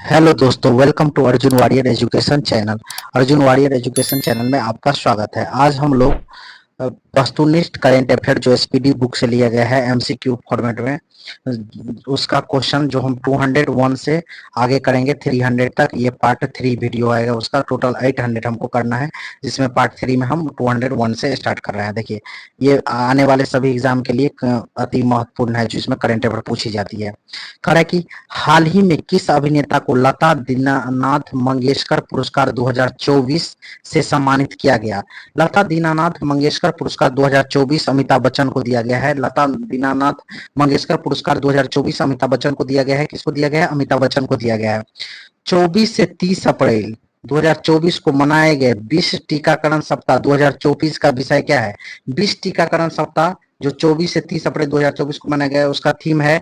Hello दोस्तों, welcome to Arjun Warrior Education Channel. Arjun Warrior Education Channel में आपका स्वागत है। आज हम लोग वस्तुनिष्ठ करेंट अफेयर जो एसपीडी बुक से लिया गया है एमसीक्यू फॉर्मेट में, उसका क्वेश्चन जो हम 201 से आगे करेंगे 300 तक। ये पार्ट 3 वीडियो आएगा, उसका टोटल 800 हमको करना है, जिसमें पार्ट 3 में हम 201 से स्टार्ट कर रहे हैं। देखिए, ये आने वाले सभी एग्जाम के लिए अति महत्वपूर्ण है, जिसमें करेंट अफेयर पूछी जाती है। कह रहा है कि हाल ही में किस अभिनेता को लता दीनानाथ मंगेशकर पुरस्कार 2024 से सम्मानित किया गया? लता दीनानाथ मंगेशकर पुरस्कार 2024 अमिताभ बच्चन को दिया गया है। लता दीनानाथ मंगेशकर पुरस्कार 2024 अमिताभ बच्चन को दिया गया है। किसको दिया गया है? अमिताभ बच्चन को दिया गया है। 24 से 30 अप्रैल 2024 को मनाए गए विश्व टीकाकरण सप्ताह 2024 का विषय क्या है? विश्व टीकाकरण सप्ताह जो 24 से 30 अप्रैल 2024 को मनाया गया है, उसका थीम है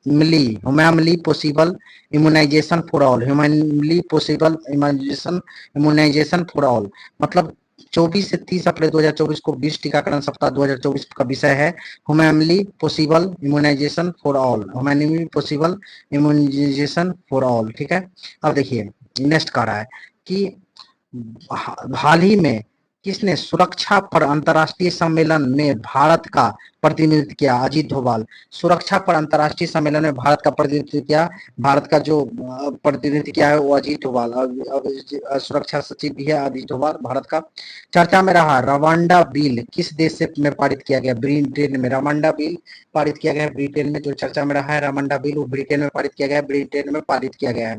humanly possible immunisation for all. Humanly possible immunisation for all मतलब 24 से 30 अप्रैल 2024 को विश्व टीकाकरण सप्ताह 2024 का विषय है humanly possible immunisation for all. Humanly possible immunisation for all, ठीक है। अब देखिए, नेक्स्ट कह रहा है कि हाल ही में किसने सुरक्षा पर अंतर्राष्ट्रीय सम्मेलन में भारत का प्रतिनिधित्व किया? अजीत डोभाल। सुरक्षा पर अंतर्राष्ट्रीय सम्मेलन में भारत का प्रतिनिधित्व किया। भारत का जो प्रतिनिधित्व किया है वो अजीत डोभाल। अब सुरक्षा सचिव भी है अजीत डोभाल भारत का। चर्चा में रहा रवांडा बिल किस देश से में पारित किया गया? ब्रिटेन में। रवांडा बिल पारित किया गया है ब्रिटेन में। जो चर्चा में रहा है रवांडा बिल, वो ब्रिटेन में पारित किया गया है। ब्रिटेन में पारित किया गया है।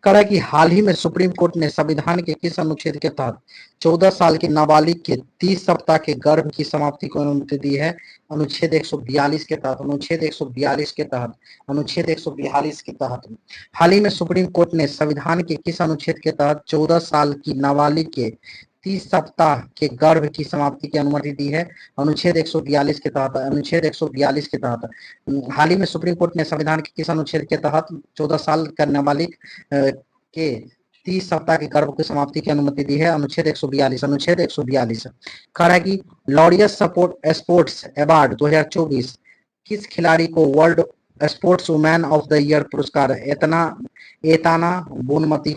कह रहा है कि हाल ही में सुप्रीम कोर्ट ने संविधान के किस अनुच्छेद के तहत 14 साल के नाबालिग के 30 सप्ताह के गर्भ की समाप्ति को अनुमति दी है? अनुच्छेद 142 के तहत। अनुच्छेद 142 के तहत। अनुच्छेद 142 के तहत हाल ही में सुप्रीम कोर्ट ने संविधान के किस अनुच्छेद के तहत 14 साल की नाबालिग के 30 सप्ताह के गर्भ की समाप्ति की अनुमति दी है? अनुच्छेद 142 के तहत। अनुच्छेद 142 के तहत हाल ही में सुप्रीम कोर्ट ने संविधान के किस अनुच्छेद के तहत 14 साल का नाबालिग के 30 सप्ताह के गर्भ की समाप्ति की अनुमति दी है? अनुच्छेद 142। अनुच्छेद 142 कह रहा है कि लॉरियस सपोर्ट स्पोर्ट्स अवार्ड 2024 किस खिलाड़ी को world sports women of the year पुरस्कार एताना बोनुमती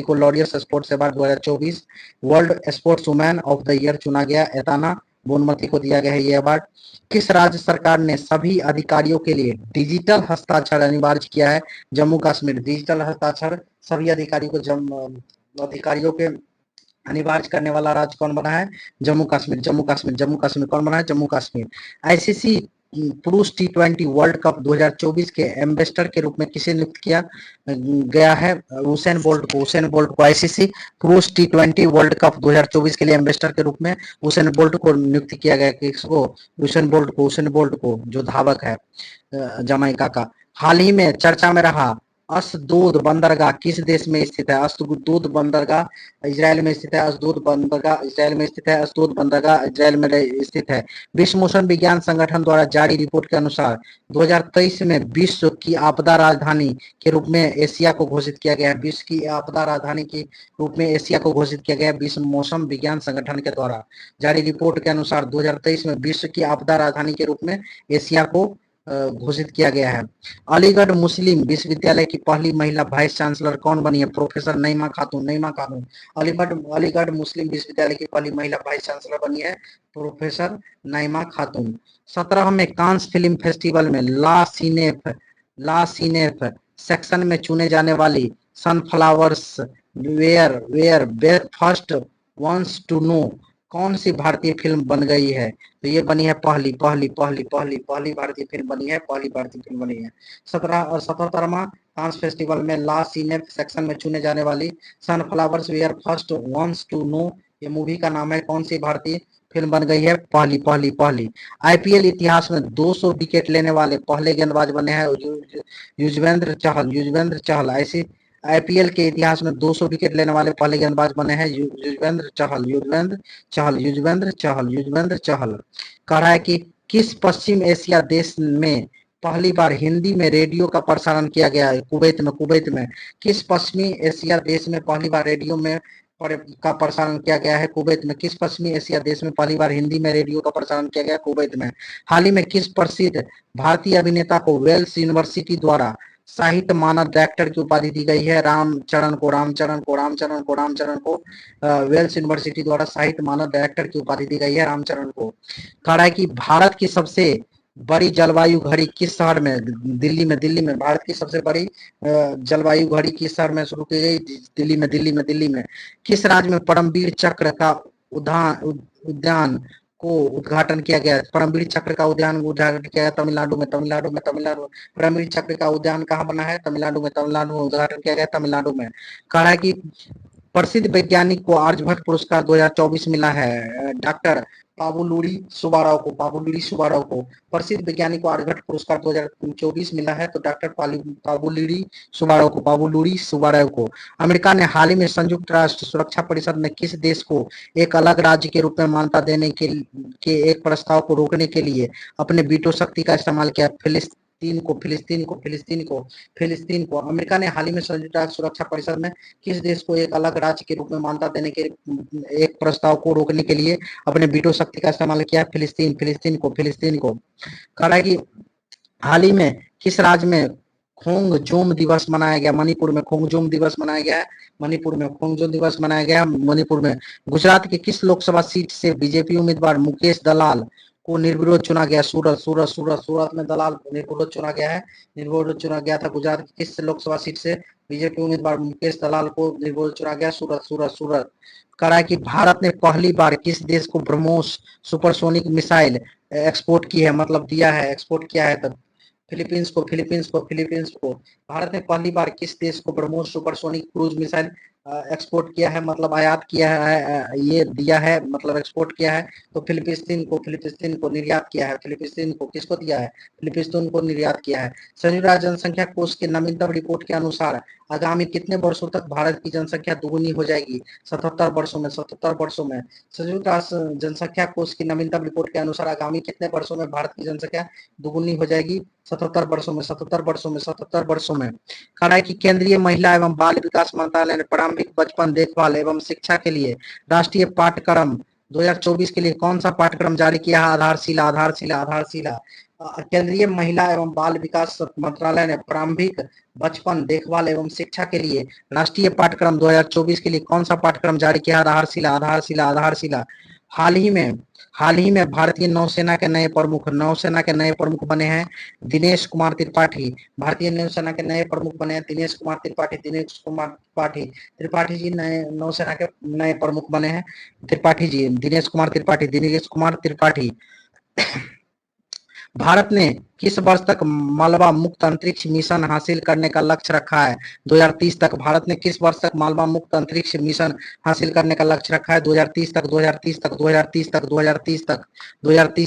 को Laureus sports award 2024 world sports women of the year चुना गया। एताना बोनुमती को दिया गया है ये अवार्ड। किस राज्य सरकार ने सभी अधिकारियों के लिए डिजिटल हस्ताक्षर अनिवार्य किया है? जम्मू कश्मीर। डिजिटल हस्ताक्षर सभी अधिकारियों के अनिवार्य करने वाला राज्य कौन बना है? जम्मू कश्मीर। जम्मू कश्मीर। जम्मू कश्मीर कौन बना है? जम्मू कश्मीर। आईसीसी पुरुष टी20 वर्ल्ड कप 2024 के एम्बेसडर के रूप में किसे नियुक्त किया गया है? हुसैन बोल्ट को। हुसैन बोल्ट को आईसीसी पुरुष टी20 वर्ल्ड कप 2024 के लिए एम्बेसडर के रूप में हुसैन बोल्ट को नियुक्त किया गया। किसको? हुसैन बोल्ट को। हुसैन बोल्ट को, जो धावक है जमैका का। हाल ही में चर्चा में रहा असदोद बंदरगाह किस देश में स्थित है? असदोद बंदरगाह इजराइल में स्थित है। असदोद बंदरगाह इजराइल में स्थित है। असदोद बंदरगाह इजराइल में स्थित है। विश्व मौसम विज्ञान संगठन द्वारा जारी रिपोर्ट के अनुसार 2023 में विश्व की आपदा राजधानी के रूप में एशिया को घोषित किया गया है। विश्व की आपदा राजधानी के रूप में एशिया को घोषित किया गया है विश्व मौसम विज्ञान संगठन के द्वारा जारी रिपोर्ट के अनुसार 2023 में विश्व की आपदा राजधानी के रूप में एशिया को घोषित किया गया है। अलीगढ़ मुस्लिम विश्वविद्यालय की पहली महिला वाइस चांसलर कौन बनी है? प्रोफेसर नईमा खातून। नईमा खातून। अलीगढ़ मुस्लिम विश्वविद्यालय की पहली महिला वाइस चांसलर बनी है प्रोफेसर नईमा खातून। 17वें कांस फिल्म फेस्टिवल में ला सीनेफ सेक्शन में चुने जाने वाली sunflowers were first ones to know कौन सी भारतीय फिल्म बन गई है? तो ये बनी है पहली भारतीय फिल्म बनी है। पहली भारतीय फिल्म बनी है। 77वां कांस फेस्टिवल में ला सीनेफ सेक्शन में चुने जाने वाली sunflowers were first ones to know, ये मूवी का नाम है। कौन सी भारतीय फिल्म बन गई है? पहली। आईपीएल इतिहास में 200 विकेट लेने वाले पहले गेंदबाज बने हैं युजवेंद्र चहल। ऐसी आईपीएल के इतिहास में 200 विकेट लेने वाले पहले गेंदबाज बने हैं युजवेंद्र चहल। कह रहा है कि किस पश्चिम एशिया देश में पहली बार हिंदी में रेडियो का प्रसारण किया गया है? कुवैत में। किस पश्चिमी एशिया देश में पहली बार का प्रसारण किया गया है कुवैत में? किस पश्चिमी एशिया देश में पहली बार हिंदी में रेडियो का प्रसारण किया गया? कुवैत में। हाल ही में किस प्रसिद्ध भारतीय अभिनेता को वेल्स यूनिवर्सिटी द्वारा साहित्य मानद डायरेक्टर की उपाधि दी गई है? रामचरण को वेल्स यूनिवर्सिटी द्वारा साहित्य मानद डायरेक्टर की उपाधि दी गई है रामचरण को। कह रहा है कि भारत की सबसे बड़ी जलवायु घड़ी किस शहर में? दिल्ली में भारत की सबसे बड़ी जलवायु घड़ी किस शहर में शुरू की गई? दिल्ली में। किस राज्य में परमवीर चक्र का उद्यान को उद्घाटन किया गया? परमवीर चक्र का उद्घाटन किया गया तमिलनाडु में। परमवीर चक्र का उद्यान कहाँ बना है? तमिलनाडु में उद्घाटन किया गया तमिलनाडु में। कह रहा है कि प्रसिद्ध वैज्ञानिक को आर्यभट्ट पुरस्कार 2024 मिला है डॉक्टर पाबुलुरी सुब्बाराव को प्रसिद्ध वैज्ञानिक को आर्यभट्ट पुरस्कार 2024 मिला है, तो डॉक्टर पाबुलुरी सुब्बाराव को। अमेरिका ने हाल ही में संयुक्त राष्ट्र सुरक्षा परिषद में किस देश को एक अलग राज्य के रूप में मान्यता देने के एक प्रस्ताव को रोकने के लिए अपने वीटो शक्ति का इस्तेमाल किया? फिलिस्तीन को। अमेरिका ने हाल ही में संयुक्त राष्ट्र सुरक्षा परिषद में किस देश को एक अलग राज्य के रूप में मान्यता देने के एक प्रस्ताव को रोकने के लिए अपने वीटो शक्ति का इस्तेमाल किया? फिलिस्तीन को। कह रहा है कि हाल ही में किस राज्य में खोंगजोम दिवस मनाया गया? मणिपुर में खोंगजोम दिवस मनाया गया है। मणिपुर में। गुजरात के किस लोकसभा सीट से बीजेपी उम्मीदवार मुकेश दलाल को निर्विरोध चुना गया? सूरत में दलाल निर्विरोध चुना गया था। गुजरात की किस लोकसभा सीट से बीजेपी उम्मीदवार मुकेश दलाल को निर्विरोध चुना गया? सूरत। कह रहा है कि भारत ने पहली बार किस देश को ब्रह्मोस सुपरसोनिक मिसाइल एक्सपोर्ट की है, मतलब दिया है, एक्सपोर्ट किया है? तब फिलीपींस को। भारत ने पहली बार किस देश को BrahMos supersonic cruise missile export किया है, मतलब आयात किया है, ये दिया है, मतलब एक्सपोर्ट किया है? तो फिलिपिस्तीन को निर्यात किया है। किसको दिया है? फिलिपिस्तीन को निर्यात किया है। संयुक्त राष्ट्र जनसंख्या कोष के नवीनतम रिपोर्ट के अनुसार आगामी कितने वर्षों तक भारत की जनसंख्या दुगुनी हो जाएगी? 77 वर्षों में। संयुक्त राष्ट्र जनसंख्या कोष की नवीनतम रिपोर्ट के अनुसार आगामी कितने वर्षों में भारत की जनसंख्या दुगुनी हो जाएगी? 77 वर्षों में। कह रहा है कि केंद्रीय महिला एवं बाल विकास मंत्रालय ने प्रारंभिक बचपन देखभाल एवं शिक्षा के लिए राष्ट्रीय पाठ्यक्रम 2024 के लिए कौन सा पाठ्यक्रम जारी किया है? आधारशिला। केंद्रीय महिला एवं बाल विकास मंत्रालय ने प्रारंभिक बचपन देखभाल एवं शिक्षा के लिए राष्ट्रीय पाठ्यक्रम 2024 के लिए कौन सा पाठ्यक्रम जारी किया? आधारशिला। हाल ही में भारतीय नौसेना के नए प्रमुख बने हैं दिनेश कुमार त्रिपाठी। भारतीय नौसेना के नए प्रमुख बने हैं दिनेश कुमार त्रिपाठी जी नए नौसेना के नए प्रमुख बने हैं। दिनेश कुमार त्रिपाठी। भारत ने किस वर्ष तक मालवा मुक्त अंतरिक्ष मिशन हासिल करने का लक्ष्य रखा है? 2030 तक। भारत ने किस वर्ष तक मालवा मुक्त अंतरिक्ष मिशन हासिल करने का लक्ष्य रखा है? 2030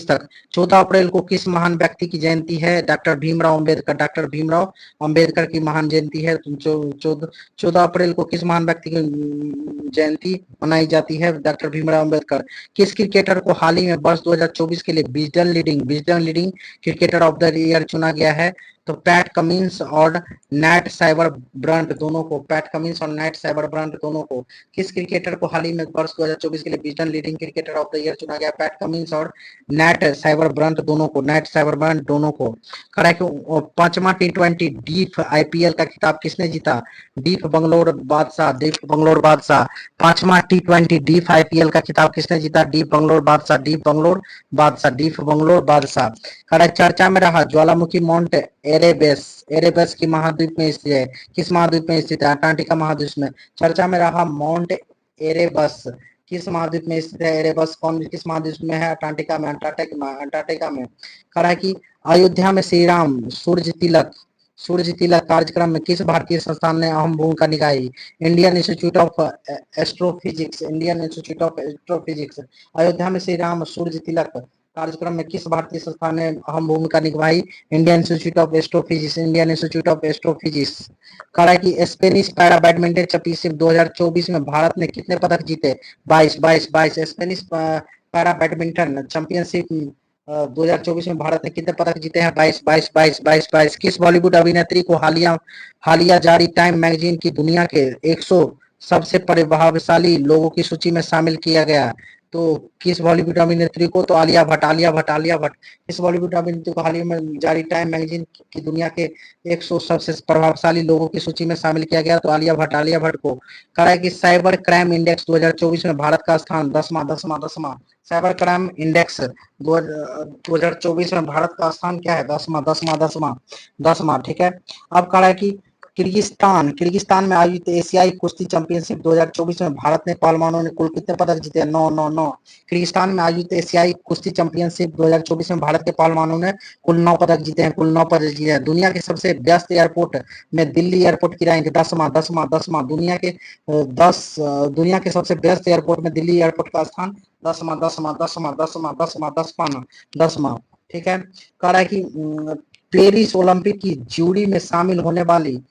तक। 14 अप्रैल को किस महान व्यक्ति की जयंती है? डॉक्टर भीमराव अंबेडकर की महान जयंती है। 14 अप्रैल को किस महान व्यक्ति की जयंती मनाई जाती है? डॉक्टर भीमराव अंबेडकर। किस क्रिकेटर को हाल ही में वर्ष 2024 के लिए Wisden leading cricketer of the year चुना गया है? तो पैट कमिंस और नैट साइबर ब्रंट दोनों को। किस क्रिकेटर को हाल ही में वर्ष 2024 के लिए Wisden leading cricketer of the year चुना गया? पैट कमिंस और नैट साइबर ब्रंट दोनों को। करा कि 5वां T20 डीप आईपीएल का खिताब किसने जीता? डीप बंगलोर बादशाह। 5वां T20 डीप आईपीएल का खिताब किसने जीता? डीप बंगलोर बादशाह। कड़ा चर्चा में रहा ज्वालामुखी माउंट एरेबस की महाद्वीप में स्थित है। किस महाद्वीप में स्थित है? अंटार्कटिका महाद्वीप में। चर्चा में रहा माउंट एरेबस किस महाद्वीप में स्थित है? एरेबस किस महाद्वीप में है? अंटार्कटिका में। कहा कि अयोध्या में श्री राम सूर्य तिलक कार्यक्रम में किस भारतीय संस्थान ने अहम भूमिका निभाई? Indian institute of astrophysics. Ayodhya में श्री राम सूर्य तिलक कार्यक्रम में किस भारतीय संस्थान ने अहम भूमिका निभाई? Indian institute of astrophysics. कहा कि स्पेनिश पैरा बैडमिंटन चैंपियनशिप 2024 में भारत ने कितने पदक जीते? 22। स्पेनिश पैरा बैडमिंटन चैंपियनशिप 2024 में भारत ने कितने पदक जीते हैं? 22। किस बॉलीवुड अभिनेत्री को हालिया जारी टाइम मैगजीन की दुनिया के 100 सबसे प्रभावशाली लोगों की सूची में शामिल किया गया। तो किस बॉलीवुड अभिनेत्री को? तो आलिया भट्ट। इस बॉलीवुड अभिनेत्री को हाल ही में जारी टाइम मैगजीन की दुनिया के 100 सबसे प्रभावशाली लोगों की सूची में शामिल किया गया। तो आलिया भट्ट को कहा है कि साइबर क्राइम इंडेक्स 2024 में भारत का स्थान 10वां। साइबर क्राइम इंडेक्स 2024 में भारत का स्थान क्या है? 10वां। ठीक है। अब कहा है कि किर्गिस्तान में आयोजित एशियाई कुश्ती चैंपियनशिप 2024 में भारत ने पहलवानों ने कुल कितने पदक जीते? 9। किर्गिस्तान में आयोजित एशियाई कुश्ती चैंपियनशिप 2024 में भारत के पहलवानों ने कुल 9 पदक जीते हैं। दुनिया के सबसे व्यस्त एयरपोर्ट में दिल्ली एयरपोर्ट की रैंक 10वां। दुनिया के सबसे व्यस्त एयरपोर्ट में दिल्ली एयरपोर्ट का स्थान 10वां। ठीक है। कह रहा है कि पेरिस ओलंपिक की जूरी में शामिल होने वाली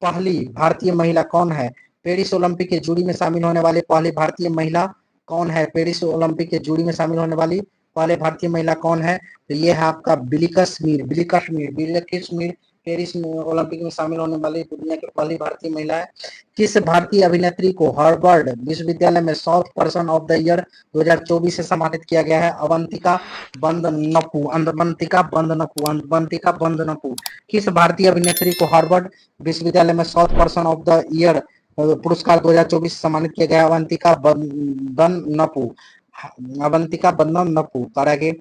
पहली भारतीय महिला कौन है? पेरिस ओलंपिक के जूरी में शामिल होने वाली पहली भारतीय महिला कौन है? पेरिस ओलंपिक के जूरी में शामिल होने वाली पहले भारतीय महिला कौन है? तो ये है आपका बिलिकस मीर पेरिस ओलंपिक में शामिल होने वाली दुनिया की पहली भारतीय महिला है। किस भारतीय अभिनेत्री को हार्वर्ड विश्वविद्यालय में south person of the year 2024 से सम्मानित किया गया है? अवंतिका बंदनपू। किस भारतीय अभिनेत्री को हार्वर्ड विश्वविद्यालय में south person of the year पुरस्कार 2024 सम्मानित किया गया? अवंतिका बंदन नपू। करेंगे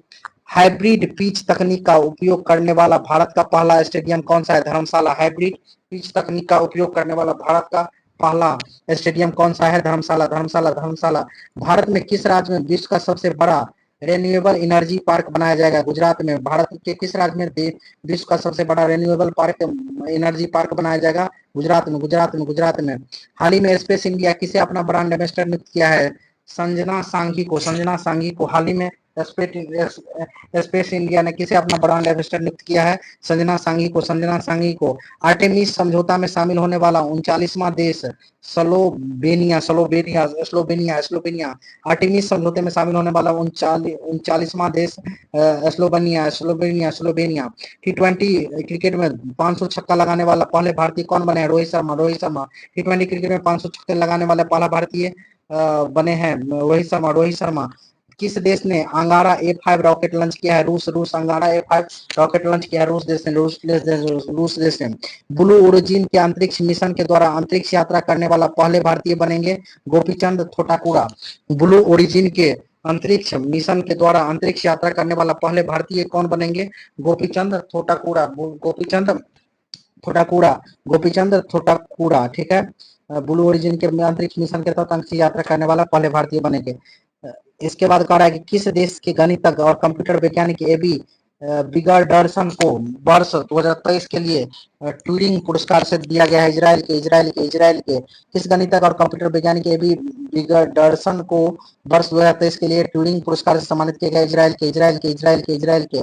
हाइब्रिड पिच तकनीक का उपयोग करने वाला भारत का पहला स्टेडियम कौन सा है? धर्मशाला। हाइब्रिड पिच तकनीक का उपयोग करने वाला भारत का पहला स्टेडियम कौन सा है? धर्मशाला। भारत में किस राज्य में विश्व का सबसे बड़ा रेन्यूएबल एनर्जी पार्क बनाया जाएगा? गुजरात में। भारत के किस राज्य में विश्व का सबसे बड़ा रेन्यूएबल एनर्जी पार्क बनाया जाएगा? गुजरात में। हाल ही में स्पेस इंडिया किसे अपना ब्रांड एम्बेसडर नियुक्त किया है? संजना सांघी को हाल ही में स्पेस इंडिया ने किसे अपना ब्रांड एम्बेसडर नियुक्त किया है? संजना सांघी को। आर्टेमिस समझौता में शामिल होने वाला 39वां देश स्लोवेनिया। आर्टेमिस समझौते में शामिल होने वाला 39वां देश स्लोवेनिया। T20 क्रिकेट में 500 छक्का लगाने वाला पहले भारतीय कौन बने हैं? रोहित शर्मा। T20 क्रिकेट में 500 छक्के लगाने वाले पहला भारतीय बने हैं रोहित शर्मा। किस देश ने अंगारा A5 रॉकेट लॉन्च किया है? रूस। अंगारा A5 रॉकेट लॉन्च किया है रूस देश ने। ब्लू ओरिजिन के अंतरिक्ष मिशन के द्वारा अंतरिक्ष यात्रा करने वाला पहले भारतीय बनेंगे गोपीचंद थोटाकुरा। ब्लू ओरिजिन के अंतरिक्ष मिशन के द्वारा अंतरिक्ष यात्रा करने वाला पहले भारतीय कौन बनेंगे? गोपीचंद थोटाकुरा। ठीक है। ब्लू ओरिजिन के अंतरिक्ष मिशन के तहत अंतरिक्ष यात्रा करने वाला पहले भारतीय बनेंगे। इसके बाद कह रहा है कि किस देश के गणितज्ञ और कंप्यूटर वैज्ञानिक एबी बिगरडर्सन को वर्ष 2023 के लिए ट्यूरिंग पुरस्कार से दिया गया है? इजराइल के किस गणितज्ञ और कंप्यूटर वैज्ञानिक एबी बिगरडर्सन को वर्ष 2023 के लिए ट्यूरिंग पुरस्कार से सम्मानित किया गया? इजराइल के।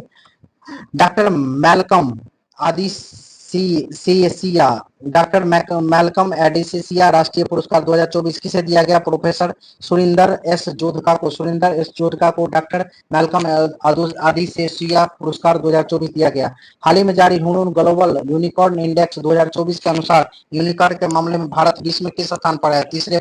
डॉक्टर मैल्कम एडिसिसिया राष्ट्रीय पुरस्कार 2024 किसे दिया गया? प्रोफेसर सुरिंदर एस जोधका को डॉक्टर मैल्कम एडिसिसिया पुरस्कार 2024 दिया गया। हाल ही में जारी हुनून ग्लोबल यूनिकॉर्न इंडेक्स 2024 के अनुसार यूनिकॉर्न के मामले में भारत विश्व में किस स्थान पर है? तीसरे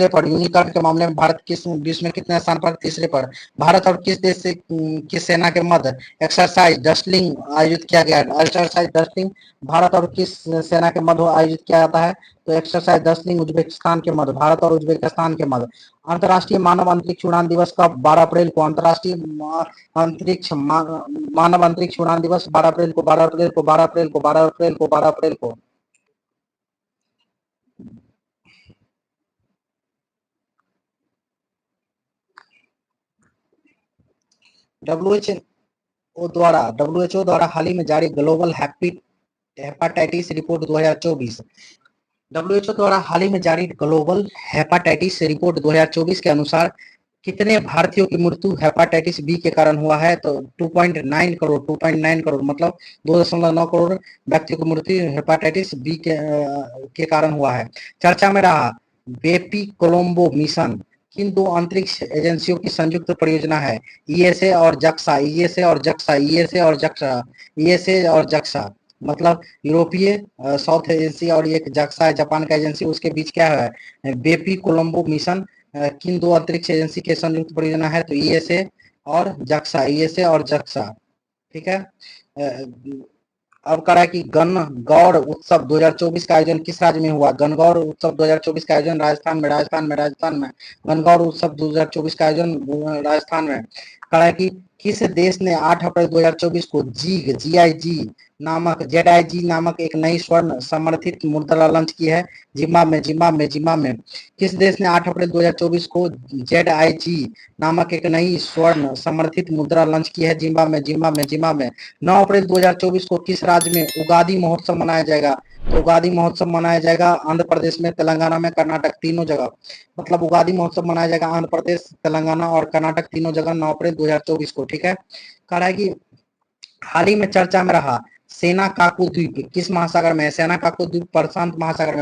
पर। यूनिकॉर्न के मामले में भारत किस विश्व में कितने स्थान पर? तीसरे पर। भारत और किस देश से किस सेना के मध्य एक्सरसाइज डस्टलिंग आयोजित किया गया? एक्सरसाइज डस्टलिंग भारत और किस सेना के मध्य आयोजित किया जाता है? तो एक्सरसाइज डस्टलिंग उज्बेकिस्तान के मध्य, भारत और उज्बेकिस्तान के मध्य। अंतर्राष्ट्रीय मानव अंतरिक्ष उड़ान दिवस का 12 अप्रैल को। अंतर्राष्ट्रीय मानव अंतरिक्ष उड़ान दिवस 12 अप्रैल को। डब्ल्यूएचओ द्वारा हाल ही में जारी ग्लोबल हेपेटाइटिस रिपोर्ट 2024 डब्ल्यूएचओ द्वारा हाल ही में जारी ग्लोबल हेपेटाइटिस रिपोर्ट 2024 के अनुसार कितने भारतीयों की मृत्यु हेपेटाइटिस बी के कारण हुआ है? तो 2.9 करोड़ मतलब 2.9 करोड़ व्यक्तियों की मृत्यु हेपेटाइटिस बी के कारण हुआ है। चर्चा में रहा बेपी कोलंबो मिशन किन दो अंतरिक्ष एजेंसियों की संयुक्त परियोजना है? ईएसए और जक्सा। मतलब यूरोपीय साउथ एजेंसी और एक जक्सा है जापान का एजेंसी, उसके बीच क्या है, बेपी कोलंबो मिशन, किन दो अंतरिक्ष एजेंसी के संयुक्त परियोजना है, तो ईएसए और जक्सा, ईएसए और जक्सा, ठीक है। अब करा कि गणगौर उत्सव 2024 का आयोजन किस राज्य में हुआ, गणगौर उत्सव 2024 का आयोजन राजस्थान में गणगौर उत्सव 2024 का आयोजन राजस्थान में। करा कि किस देश ने 8 अप्रैल 2024 को जेडआईजी नामक एक नई स्वर्ण समर्थित मुद्रा लॉन्च की है, जिम्बाब्वे। किस देश ने 8 अप्रैल 2024 को जेडआईजी नामक एक नई स्वर्ण समर्थित मुद्रा लॉन्च की है, जिम्बाब्वे। 9 अप्रैल 2024 को किस राज्य में उगादी महोत्सव मनाया जाएगा, तो उगादी महोत्सव मनाया जाएगा आंध्र प्रदेश में, तेलंगाना में, कर्नाटक, तीनों जगह। मतलब उगादी महोत्सव मनाया जाएगा आंध्र प्रदेश, तेलंगाना और कर्नाटक तीनों जगह 9 अप्रैल 2024 को, ठीक है। कह रहा है कि हाल ही में चर्चा में रहा सेना काकू द्वीप किस महासागर में है, सेना काकू द्वीप प्रशांत महासागर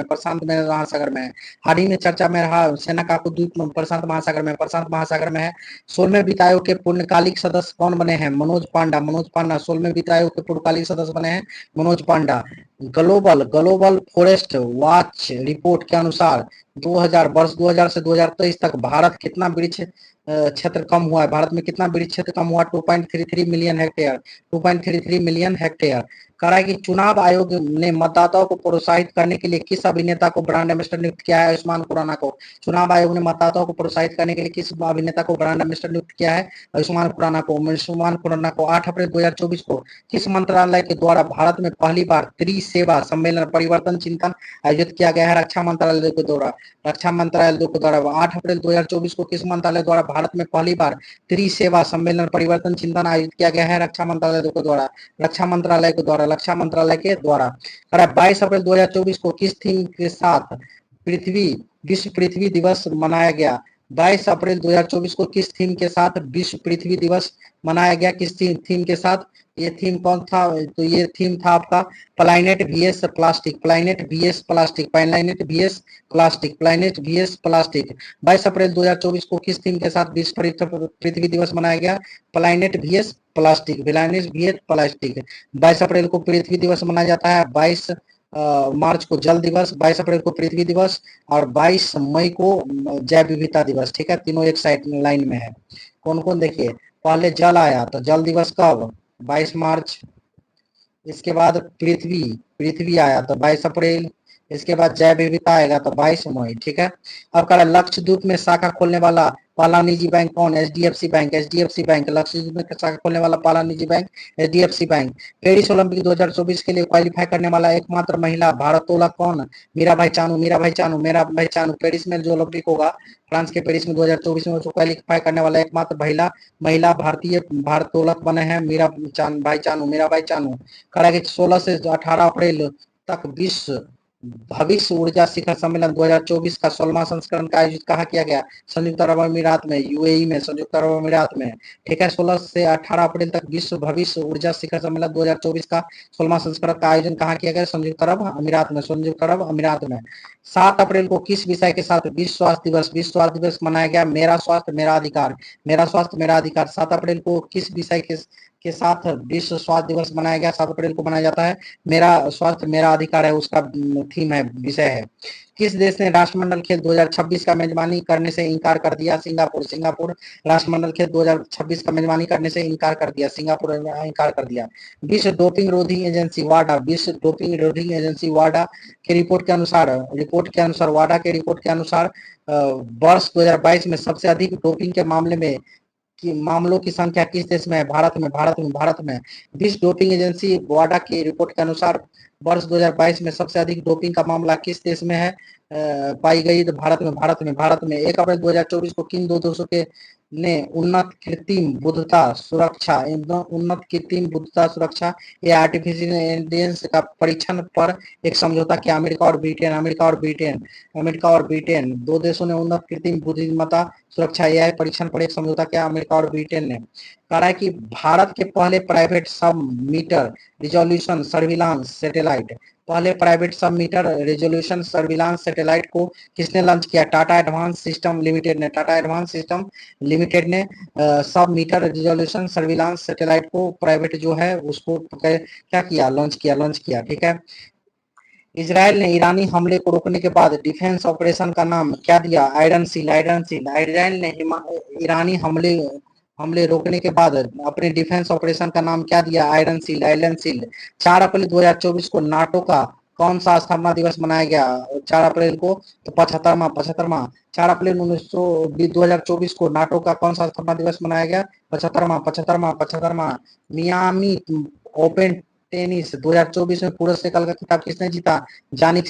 में है। हाल ही में चर्चा में रहा सेना काकू द्वीप प्रशांत महासागर में है। 16वें वित्त आयोग के पूर्णकालिक सदस्य कौन बने हैं, मनोज पांडा 16वें वित्त आयोग के पूर्णकालिक सदस्य बने हैं मनोज पांडा। ग्लोबल फॉरेस्ट वॉच रिपोर्ट के अनुसार 2000 से 2023 तक भारत कितना वृक्ष क्षेत्र कम हुआ है, भारत में कितना वृक्ष क्षेत्र कम हुआ, 2.33 मिलियन हेक्टेयर, 2.33 मिलियन हेक्टेयर। कह रहा है कि चुनाव आयोग ने मतदाताओं को प्रोत्साहित करने के लिए किस अभिनेता को ब्रांड एम्बेसडर नियुक्त किया है, आयुष्मान खुराना को। चुनाव आयोग ने मतदाताओं को प्रोत्साहित करने के लिए किस अभिनेता को ब्रांड एम्बेसडर नियुक्त किया है, आयुष्मान खुराना को 8 अप्रैल 2024 को किस मंत्रालय के द्वारा भारत में पहली बार त्रिसेवा सम्मेलन परिवर्तन चिंतन आयोजित किया गया है, रक्षा मंत्रालय के द्वारा 8 अप्रैल 2024 को किस मंत्रालय द्वारा भारत में पहली बार त्रिसेवा सम्मेलन परिवर्तन चिंतन आयोजित किया गया है, रक्षा मंत्रालय के द्वारा। 22 अप्रैल 2024 को किस थीम के साथ विश्व पृथ्वी दिवस मनाया गया, 22 अप्रैल 2024 को किस थीम के साथ विश्व पृथ्वी दिवस मनाया गया, किस थीम के साथ, ये थीम कौन था, तो ये थीम था आपका प्लानेट वीएस प्लास्टिक। 22 अप्रैल 2024 को किस थीम के साथ विश्व पृथ्वी दिवस मनाया गया, प्लानेट वीएस प्लास्टिक। 22 अप्रैल को पृथ्वी दिवस मनाया जाता है, 22 मार्च को जल दिवस, 22 अप्रैल को पृथ्वी दिवस और 22 मई को जैव विविधता दिवस, ठीक है। तीनों एक साइड लाइन में है। कौन कौन देखिए, पहले जल आया तो जल दिवस कब, 22 मार्च। इसके बाद पृथ्वी आया तो 22 अप्रैल। इसके बाद जैव विविधता आएगा तो 22 मई, ठीक है। अब कह रहा लक्षद्वीप में शाखा खोलने वाला पहला निजी बैंक कौन, एचडीएफसी बैंक। लक्षद्वीप में शाखा खोलने वाला पहला निजी bank HDFC bank. Paris Olympic 2024 के लिए क्वालिफाई करने वाला एकमात्र महिला भारोत्तोलक कौन, मीराबाई चानू। पेरिस में जो ओलंपिक होगा फ्रांस के पेरिस में 2024 में, उसको क्वालिफाई करने वाला एकमात्र महिला भारतीय भारोत्तोलक बने हैं मीराबाई चानू। कहा कि 16 से 18 अप्रैल तक विश्व भविष्य ऊर्जा शिखर सम्मेलन 2024 का 16वां संस्करण का आयोजित कहाँ किया गया, संयुक्त अरब अमीरात में, यूएई में, संयुक्त अरब अमीरात में, ठीक है। 16 से 18 अप्रैल तक विश्व भविष्य ऊर्जा शिखर सम्मेलन 2024 का 16वां संस्करण का आयोजन कहाँ किया गया, संयुक्त अरब अमीरात में। 7 अप्रैल को किस विषय के साथ विश्व स्वास्थ्य दिवस मनाया गया, मेरा स्वास्थ्य मेरा अधिकार। 7 अप्रैल को किस विषय के साथ विश्व स्वास्थ्य दिवस मनाया गया, 7 अप्रैल को मनाया जाता है, मेरा स्वास्थ्य मेरा अधिकार है, उसका थीम है, विषय है। किस देश ने राष्ट्रमंडल खेल 2026 का मेजबानी करने से इनकार कर दिया, सिंगापुर राष्ट्रमंडल खेल 2026 का मेजबानी करने से इनकार कर दिया। विश्व डोपिंग रोधी एजेंसी वाडा के रिपोर्ट के अनुसार वर्ष 2022 में सबसे अधिक डोपिंग के मामलों की संख्या किस देश में है, भारत में। विश्व डोपिंग एजेंसी वाडा की रिपोर्ट के अनुसार वर्ष 2022 में सबसे अधिक डोपिंग का मामला किस देश में है, पाई गई, तो भारत में। 1 अप्रैल 2024 को किन दो देशों के ने उन्नत कृत्रिम बुद्धता सुरक्षा या आर्टिफिशियल इंटेलिजेंस का परीक्षण पर एक समझौता किया, अमेरिका और ब्रिटेन। दो देशों ने उन्नत कृत्रिम बुद्धिमत्ता सुरक्षा एआई परीक्षण पर एक समझौता किया, अमेरिका और ब्रिटेन ने। कह रहा है कि भारत के पहले प्राइवेट सब मीटर रिजोल्यूशन सर्विलांस सैटेलाइट, पहले प्राइवेट सब मीटर रेजोल्यूशन सर्विलांस सैटेलाइट को किसने लॉन्च किया? टाटा एडवांस सिस्टम लिमिटेड ने। टाटा एडवांस सिस्टम लिमिटेड ने सब मीटर रिजोल्यूशन सर्विलांस सैटेलाइट को प्राइवेट जो है उसको क्या किया? लॉन्च किया। ठीक है। इजराइल ने ईरानी हमले को रोकने के बाद डिफेंस ऑपरेशन का नाम क्या दिया? Iron seal. Iron seal. Israel ने ईरानी हमले हमले रोकने के बाद अपने डिफेंस ऑपरेशन का नाम क्या दिया? Iron seal. Iron seal. 4 अप्रैल 2024 को नाटो का कौन सा स्थापना दिवस मनाया गया? 4 अप्रैल को तो 75वां 4 अप्रैल 2024 को नाटो का कौन सा स्थापना दिवस मनाया गया? 75वां मियामी ओपन टेनिस 2024 में पुरुष एकल का खिताब किसने जीता? जानिक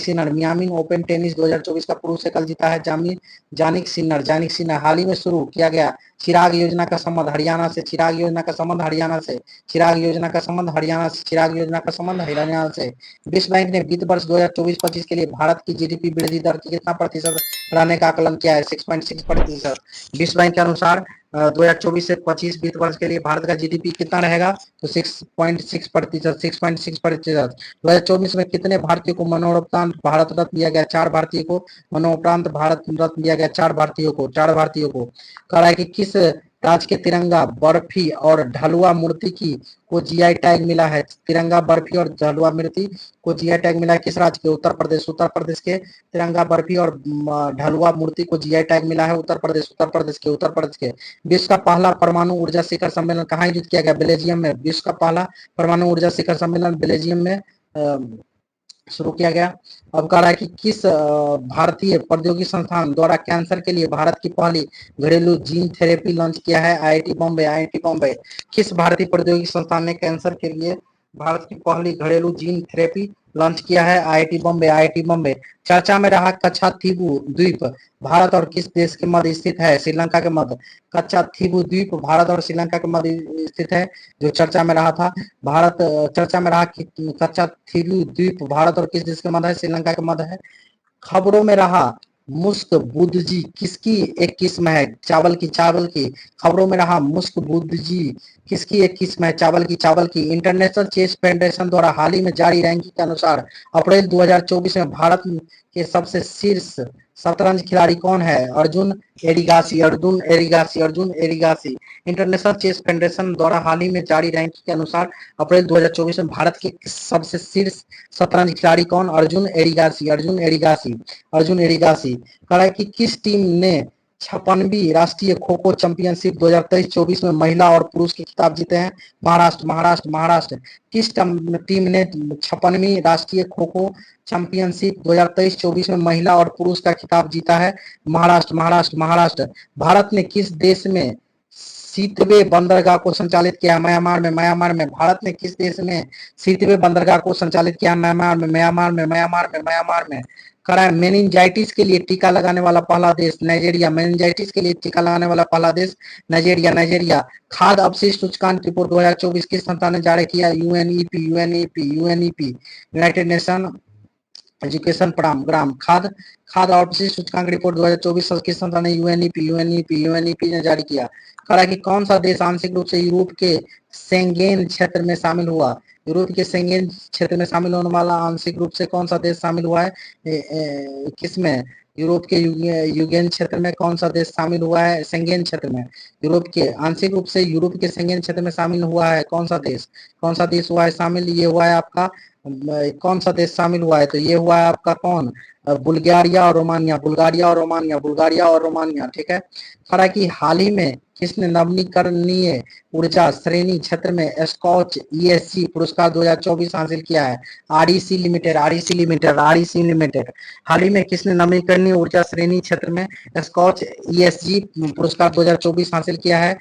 सिनर मियामी ओपन टेनिस 2024 का पुरुष एकल जीता है जानिक सिनर। हाल ही में शुरू किया गया चिराग योजना का संबंध हरियाणा से। चिराग योजना का संबंध हरियाणा से। विश्व बैंक ने वित्त वर्ष 2024-25 के लिए भारत की जीडीपी वृद्धि दर की कितना प्रतिशत रहने का आकलन किया है? 6.6%। विश्व बैंक के अनुसार 2024 से 25 वित्त वर्ष के लिए भारत का जीडीपी कितना रहेगा? तो 6.6%। 6.6%। 2024 में कितने भारतीयों को मरणोपरांत भारत रत्न दिया गया? 4 भारतीयों को मरणोपरांत भारत रत्न दिया गया। 4 भारतीयों को। कह रहा है कि किस राज्य के तिरंगा बर्फी और ढलुआ मूर्ति की को जीआई टैग मिला है? तिरंगा बर्फी और ढलुआ मूर्ति को जीआई टैग मिला है किस राज्य के? उत्तर प्रदेश के तिरंगा बर्फी और ढलुआ मूर्ति को जीआई टैग मिला है उत्तर प्रदेश के। विश्व का पहला परमाणु ऊर्जा शिखर सम्मेलन कहाँ आयोजित किया गया? बेल्जियम में। विश्व का पहला परमाणु ऊर्जा शिखर सम्मेलन बेल्जियम में शुरू किया गया। अब कह रहा है कि किस भारतीय प्रौद्योगिकी संस्थान द्वारा कैंसर के लिए भारत की पहली घरेलू जीन थेरेपी लॉन्च किया है? आईआईटी बॉम्बे। किस भारतीय प्रौद्योगिकी संस्थान ने कैंसर के लिए भारत की पहली घरेलू जीन थेरेपी लॉन्च किया है? आईआईटी बॉम्बे। चर्चा में रहा कच्छाथीबू द्वीप भारत और किस देश के मध्य स्थित है? श्रीलंका के मध्य। कच्छाथीबू द्वीप भारत और श्रीलंका के मध्य स्थित है, जो चर्चा में रहा था। चर्चा में रहा कि कच्छाथीबू द्वीप भारत और किस देश के मध्य है? श्रीलंका के मध्य है। खबरों में रहा मुस्क बुद्धजी किसकी एक किस्म है? चावल की। खबरों में रहा मुस्क बुद्धजी किसकी एक किस्म है? चावल की। इंटरनेशनल चेस फेडरेशन द्वारा हाल ही में जारी रैंकिंग के अनुसार अप्रैल 2024 में भारत के सबसे शीर्ष शतरंज खिलाड़ी कौन है? Arjun Erigaisi. International chess federation द्वारा हाल ही में जारी रैंकिंग के अनुसार अप्रैल 2024 में भारत के सबसे शीर्ष शतरंज खिलाड़ी कौन? अर्जुन एरिगासी। कह रहा है कि किस टीम ने 56वीं राष्ट्रीय खो खो चैंपियनशिप 2023-24 में महिला और पुरुष के खिताब जीते हैं? महाराष्ट्र। किस टीम ने 56वीं राष्ट्रीय खो खो चैंपियनशिप 2023-24 में महिला और पुरुष का खिताब जीता है? महाराष्ट्र। भारत ने किस देश में सीतवे बंदरगाह को संचालित किया? म्यांमार में। भारत ने किस देश में सीतवे बंदरगाह को संचालित किया? म्यांमार में। कह रहा है मेनिंजाइटिस के लिए टीका लगाने वाला पहला देश नाइजीरिया। मेनिंजाइटिस के लिए टीका लगाने वाला पहला देश नाइजीरिया। खाद्य अपशिष्ट सूचकांक रिपोर्ट 2024 किस संस्था ने जारी किया? UNEP United Nation Education Programme. खाद्य और अपशिष्ट सूचकांक रिपोर्ट 2024 किस संस्था ने? यूएनईपी ने जारी किया। कह रहा है कि कौन सा देश आंशिक रूप से यूरोप के शेंगेन क्षेत्र में शामिल हुआ? यूरोप के शेंगेन क्षेत्र में शामिल होने वाला आंशिक रूप से कौन सा देश शामिल हुआ है? किसमें? यूरोप के यूगेन क्षेत्र में कौन सा देश शामिल हुआ है? शेंगेन क्षेत्र में। यूरोप के आंशिक रूप से यूरोप के शेंगेन क्षेत्र में शामिल हुआ है कौन सा देश हुआ है शामिल? ये हुआ है आपका कौन सा देश शामिल हुआ है? तो ये हुआ है आपका कौन? बुल्गारिया और रोमानिया। ठीक है। कह रहा है कि हाल ही में किसने नवीकरणीय ऊर्जा श्रेणी क्षेत्र में स्कॉच ईएसजी पुरस्कार 2024 हासिल किया है? REC limited. हाल ही में किसने नवीकरणीय ऊर्जा श्रेणी क्षेत्र में स्कॉच ईएसजी पुरस्कार 2024 हासिल किया है?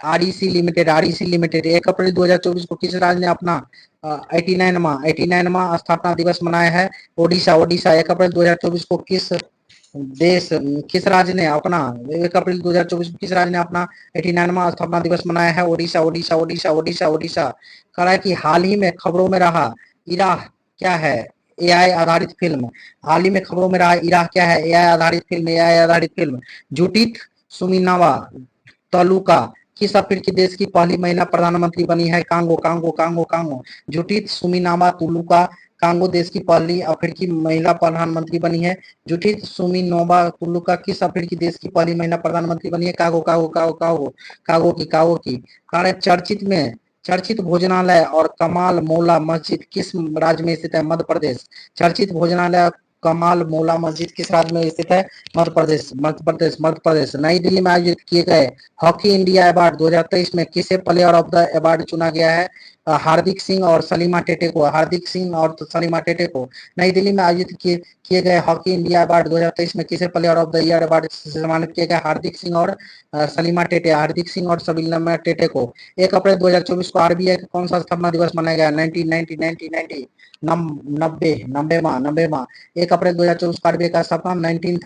REC limited. 1 अप्रैल 2024 को किस राज्य ने अपना 89वां स्थापना दिवस मनाया है? ओडिशा। 1 अप्रैल 2024 को किस राज्य ने अपना 1 अप्रैल 2024 को किस राज्य ने अपना 89वां स्थापना दिवस मनाया है? ओडिशा। कह रहा है कि हाल ही में खबरों में रहा इराह क्या है? एआई आधारित फिल्म। हाल ही में खबरों में रहा इराह क्या है? एआई आधारित फिल्म। जूडिथ सुमिनावा तलुका किस अफ्रीकी देश की पहली महिला प्रधानमंत्री बनी है? Congo Congo Congo Congo. Judith Suminwa Tuluka Congo देश की पहली अफ्रीकी महिला प्रधानमंत्री बनी है। जुडिथ सुमिनोवा तुलुका किस अफ्रीकी देश की पहली महिला प्रधानमंत्री बनी है? कागो कागो कागो कागो कागो की कार्य चर्चित भोजनालय और कमाल मौला मस्जिद किस राज्य में स्थित है? मध्य प्रदेश। चर्चित भोजनालय कमाल मौला मस्जिद किस राज्य में स्थित है? मध्य प्रदेश मध्य प्रदेश मध्य प्रदेश। नई दिल्ली में आयोजित किए गए हॉकी इंडिया अवार्ड 2023 में किसे प्लेयर ऑफ द अवार्ड चुना गया है? हार्दिक सिंह और सलीमा टेटे को। हार्दिक सिंह और सलीमा टेटे को। नई दिल्ली में आयोजित किए गए हॉकी इंडिया अवार्ड 2023 में किसे player of the year award से सम्मानित किया गया? हार्दिक सिंह और सलीमा टेटे। हार्दिक सिंह और सलीमा टेटे को। 1 अप्रैल 2024 को आरबीआई का कौन सा स्थापना दिवस मनाया गया? 1990 नब्बे 1 अप्रैल 2024 को आरबीआई का स्थापना 19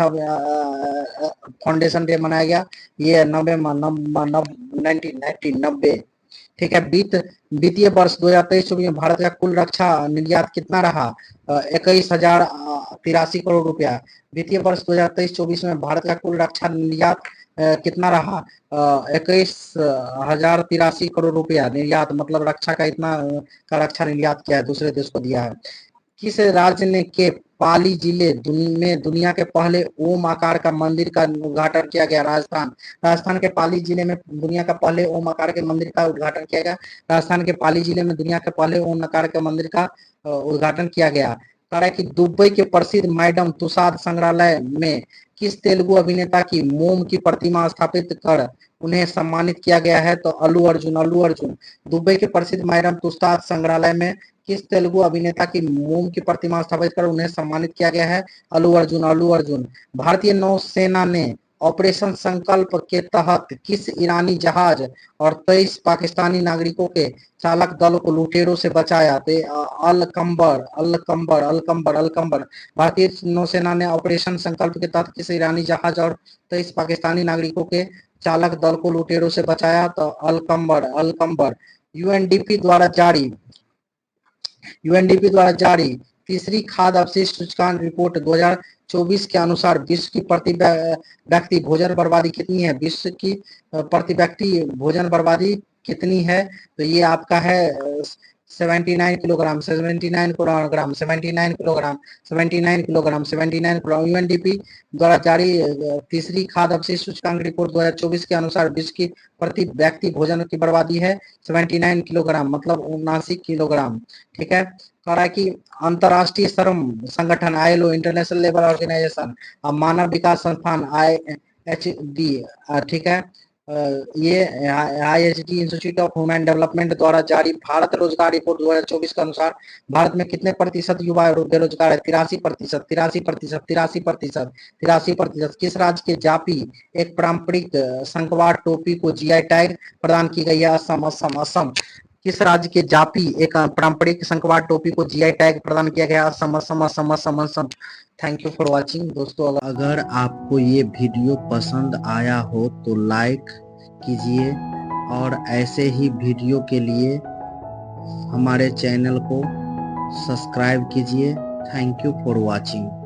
फाउंडेशन डे मनाया गया। ये 1990। ठीक है। वित्तीय वर्ष 2023-24 में भारत का कुल रक्षा निर्यात कितना रहा? 21,083 करोड़ रुपया। वित्तीय वर्ष 2023-24 में भारत का कुल रक्षा निर्यात कितना रहा? 21,083 करोड़ रुपया निर्यात, मतलब रक्षा का इतना का रक्षा निर्यात किया है, दूसरे देश को दिया है। किस राज्य ने के पाली जिले में दुनिया के पहले ओम आकार का मंदिर का उद्घाटन किया गया? राजस्थान के पाली जिले में दुनिया का पहले ओम आकार के मंदिर का उद्घाटन किया गया। राजस्थान के पाली जिले में दुनिया के पहले ओम आकार के मंदिर का उद्घाटन किया गया। कह कि दुबई के प्रसिद्ध मैडम तुसाद संग्रहालय में किस तेलुगु अभिनेता की मोम की प्रतिमा स्थापित कर उन्हें सम्मानित किया गया है? तो अल्लू अर्जुन। दुबई के प्रसिद्ध मैडम तुसाद संग्रहालय में किस तेलुगु अभिनेता की मोम की प्रतिमा स्थापित कर उन्हें सम्मानित किया गया है? अल्लू अर्जुन। भारतीय नौसेना ने ऑपरेशन संकल्प के तहत किस ईरानी जहाज और 23 पाकिस्तानी नागरिकों के चालक दल को लुटेरों से बचाया? अल-कंबर। भारतीय नौसेना ने ऑपरेशन संकल्प के तहत किस ईरानी जहाज और 23 पाकिस्तानी नागरिकों के चालक दल को लुटेरों से बचाया? तो अल-कंबर। यूएनडीपी द्वारा जारी तीसरी खाद्य अपशिष्ट सूचकांक रिपोर्ट 2024 के अनुसार विश्व की प्रति व्यक्ति भोजन बर्बादी कितनी है? विश्व की प्रति व्यक्ति भोजन बर्बादी कितनी है? तो ये आपका है 79 किलोग्राम। यूएनडीपी द्वारा जारी तीसरी खाद्य अपशिष्ट सूचकांक रिपोर्ट 2024 के अनुसार विश्व की प्रति व्यक्ति भोजन की बर्बादी है 79 किलोग्राम, मतलब 79 किलोग्राम। ठीक है। कह रहा है कि अंतरराष्ट्रीय श्रम संगठन ILO, इंटरनेशनल लेबर ऑर्गेनाइजेशन, मानव विकास संस्थान IHD, ठीक है, ये IHD institute of human development द्वारा जारी भारत रोजगार रिपोर्ट 2024 के अनुसार भारत में कितने प्रतिशत युवा बेरोजगार है? 83%। किस राज्य के जापी एक पारंपरिक शंखवाड़ टोपी को GI टैग प्रदान की गई है? असम। किस राज्य के जापी एक पारंपरिक शंखवाड़ टोपी को GI टैग प्रदान किया गया? Assam. Thank you for watching दोस्तों। अगर आपको ये वीडियो पसंद आया हो तो लाइक कीजिए और ऐसे ही वीडियो के लिए हमारे चैनल को सब्सक्राइब कीजिए। Thank you for watching.